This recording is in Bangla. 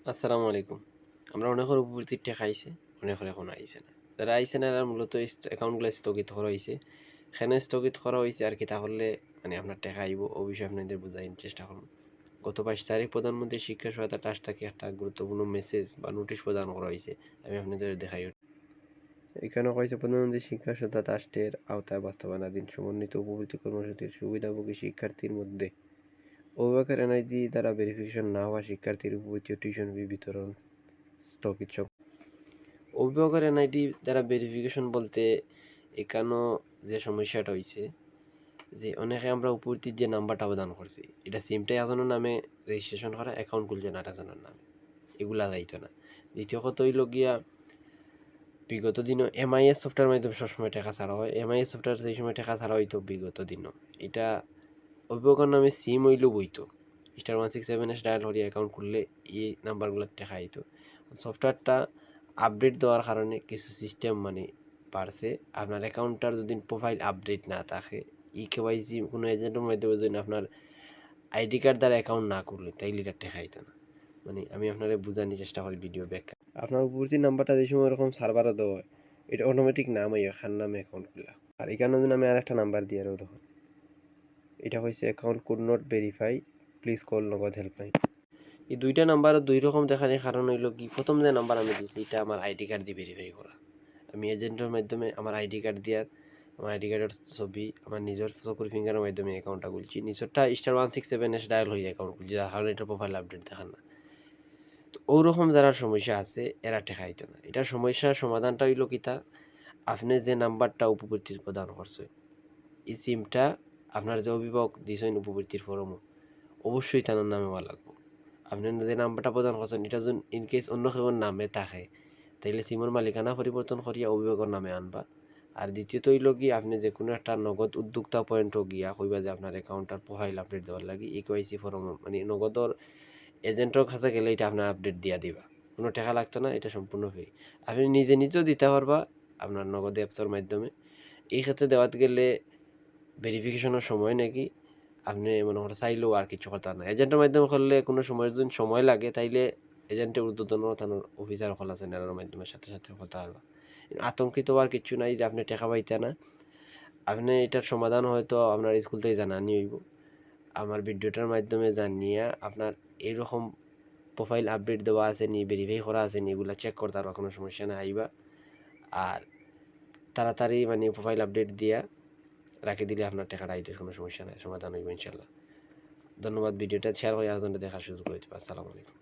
আসসালামু আলাইকুম। আমরা অনেকের উপস্থিত টাকা আইছে, অনেকের এখন আইছে না। যারা আইছে না এরা মূলত অ্যাকাউন্টগুলো স্থগিত করা হইছে। এখানে স্থগিত করা হইছে আর কি তাহলে মানে আপনার টাকা আইব ও বিষয়ে আপনাদের বুঝাইন চেষ্টা করুন। গত ২২ তারিখ প্রধানমন্ত্রী শিক্ষা সহায়তা ট্রাস্ট থেকে একটা গুরুত্বপূর্ণ মেসেজ বা নোটিশ প্রদান করা হয়েছে। আমি আপনাদের দেখাই। এখানে কয়েছে প্রধানমন্ত্রী শিক্ষা সহায়তা ট্রাস্টের আওতায় বাস্তবায়নাধীন সমন্বিত উপবৃত্তি কর্মসূচির সুবিধাভোগী শিক্ষার্থীর মধ্যে অভিভাবকের এনআইডি দ্বারা ভেরিফিকেশন না হওয়া শিক্ষার্থীর উপবৃত্তি ও টিউশন ফি বিতরণ স্থগিত। অভিভাবকের এনআইডি দ্বারা ভেরিফিকেশন বলতে এখানেও যে সমস্যাটা হয়েছে যে অনেকে আমরা উপবৃত্তির যে নাম্বারটা আবেদন করছি এটা সিমটাই একজনের নামে রেজিস্ট্রেশন করা, অ্যাকাউন্ট খুলছে না একজনের নামে, এগুলা যাইতো না। দ্বিতীয় কথা হইল গিয়া বিগত দিনও এমআইএস সফটওয়্যার মাধ্যমে সবসময় টাকা ছাড়া হয়। এমআইএস সফটওয়্যার সেই সময় টাকা ছাড়া হইতো বিগত দিনও। এটা অভিভাবকের নামে সিম হইলেও বইতো *167# ডায়াল করিয়া অ্যাকাউন্ট খুললে এই নাম্বারগুলোর টাকা আইতো। সফটওয়্যারটা আপডেট দেওয়ার কারণে কিছু সিস্টেম মানে বাড়ছে। আপনার অ্যাকাউন্টটার যদি প্রোফাইল আপডেট না থাকে, কেওয়াইসি কোনো এজেন্টের মাধ্যমে যদি আপনার আইডি কার্ড দ্বারা অ্যাকাউন্ট না করলে তাইলে এটা টাকা আইতো না। মানে আমি আপনারা বোঝানোর চেষ্টা করি ভিডিও ব্যাখ্যা। আপনার উপস্থিত নাম্বারটা যে সময় এরকম সার্ভারে দেওয়া হয় এটা অটোমেটিক নাম হয় খান নামে অ্যাকাউন্ট খোলা। আর এখানে যদি আমি আর একটা নাম্বার দিয়ে আরও দেখুন, এটা হয়েছে account could not verify, please call নগদ হেল্পলাইন। এই দুইটা নাম্বার দুই রকম দেখানোর কারণ হইল কি, প্রথম যে নাম্বার আমি দিয়েছি এটা আমার আইডি কার্ড দিয়ে ভেরিফাই করা। আমি এজেন্টের মাধ্যমে আমার আইডি কার্ড দিয়ে আমার আইডি কার্ডের ছবি আমার নিজের চকুর ফিঙ্গারের মাধ্যমে অ্যাকাউন্টটা খুলছি। নিচরটা *167# ডায়াল হয়ে অ্যাকাউন্ট খুলছি, যার কারণে এটা প্রোফাইল আপডেট দেখান না। তো ওরকম যারা সমস্যা আছে এরা টেকা হইতো না। এটার সমস্যার সমাধানটা হইল কিতা, আপনি যে নাম্বারটা উপবৃত্তির প্রদান করছে এই সিমটা আপনার যে অভিভাবক দিয়েছেন উপবৃত্তির ফরমও অবশ্যই তার নামে হওয়া লাগবে। আপনি যে নাম্বারটা প্রদান করছেন এটা যদি ইনকেস অন্য কেউ নামে থাকে তাইলে সিমের মালিকানা পরিবর্তন করিয়া অভিভাবকের নামে আনবা। আর দ্বিতীয়ত হইল কি, আপনি যে কোনো একটা নগদ উদ্যোক্তা পয়েন্টও গিয়া কইবা যে আপনার অ্যাকাউন্টটার প্রোফাইল আপডেট দেওয়ার লাগে কেওয়াইসি ফর্ম মানে নগদর এজেন্টের কাছে গেলে এটা আপনার আপডেট দিয়া দিবা, কোনো টাকা লাগতো না, এটা সম্পূর্ণ ফ্রি। আপনি নিজে নিজেও দিতে পারবা আপনার নগদ অ্যাপসের মাধ্যমে। এই ক্ষেত্রে দেওয়াতে গেলে ভেরিফিকেশনের সময় নাকি আপনি মনে করেন চাইলেও আর কিছু কথা না। এজেন্টের মাধ্যমে করলে কোনো সময় যদি সময় লাগে তাইলে এজেন্টের ঊর্ধ্বতন থানার অফিসার হল আছে এনার মাধ্যমে সাথে সাথে কথা পারবা। আতঙ্কিত হওয়ার কিছু নাই যে আপনি টাকা পাইতে না। আপনি এটার সমাধান হয়তো আপনার স্কুল থেকে জানানি হইব, আমার ভিডিওটার মাধ্যমে জানিয়ে আপনার এইরকম প্রোফাইল আপডেট দেওয়া আছে নি, ভেরিফাই করা আছে নি, এগুলো চেক করতে পারবা, কোনো সমস্যা না আইবা। আর তাড়াতাড়ি মানে প্রোফাইল আপডেট দিয়া রাখে দিলে আপনার টাকাটা আইতে কোনো সমস্যা নাই, সমাধান হইব ইনশাল্লাহ। ধন্যবাদ। ভিডিওটা শেয়ার করে আরেকজনকে দেখার সুযোগ করে দেবো। আসসালামু আলাইকুম।